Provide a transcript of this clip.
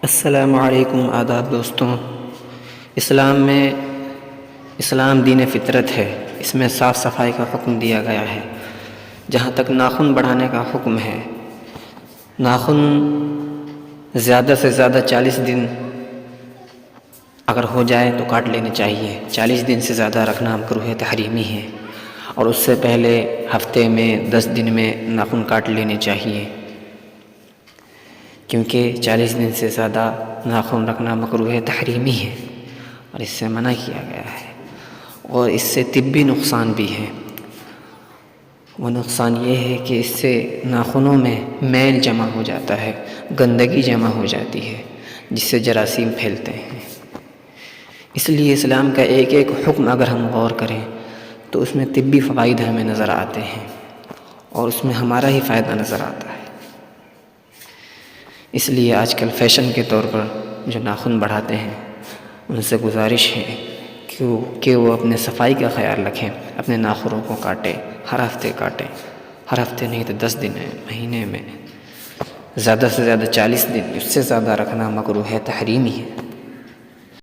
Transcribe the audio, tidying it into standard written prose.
السلام علیکم، آداب دوستوں۔ اسلام دین فطرت ہے۔ اس میں صاف صفائی کا حکم دیا گیا ہے۔ جہاں تک ناخن بڑھانے کا حکم ہے، ناخن زیادہ سے زیادہ 40 دن اگر ہو جائے تو کاٹ لینے چاہیے۔ 40 دن سے زیادہ رکھنا مکروہ تحریمی ہے، اور اس سے پہلے ہفتے میں 10 دن میں ناخن کاٹ لینے چاہیے، کیونکہ 40 دن سے زیادہ ناخن رکھنا مکروہ تحریمی ہے اور اس سے منع کیا گیا ہے۔ اور اس سے طبی نقصان بھی ہے۔ وہ نقصان یہ ہے کہ اس سے ناخنوں میں میل جمع ہو جاتا ہے، گندگی جمع ہو جاتی ہے، جس سے جراثیم پھیلتے ہیں۔ اس لیے اسلام کا ایک ایک حکم اگر ہم غور کریں تو اس میں طبی فوائد ہمیں نظر آتے ہیں، اور اس میں ہمارا ہی فائدہ نظر آتا ہے۔ اس لیے آج کل فیشن کے طور پر جو ناخن بڑھاتے ہیں، ان سے گزارش ہے کہ وہ اپنے صفائی کا خیال رکھیں، اپنے ناخنوں کو کاٹیں، ہر ہفتے کاٹیں، ہر ہفتے نہیں تو 10 دن مہینے میں، زیادہ سے زیادہ 40 دن، اس سے زیادہ رکھنا مکروہ تحریمی ہے۔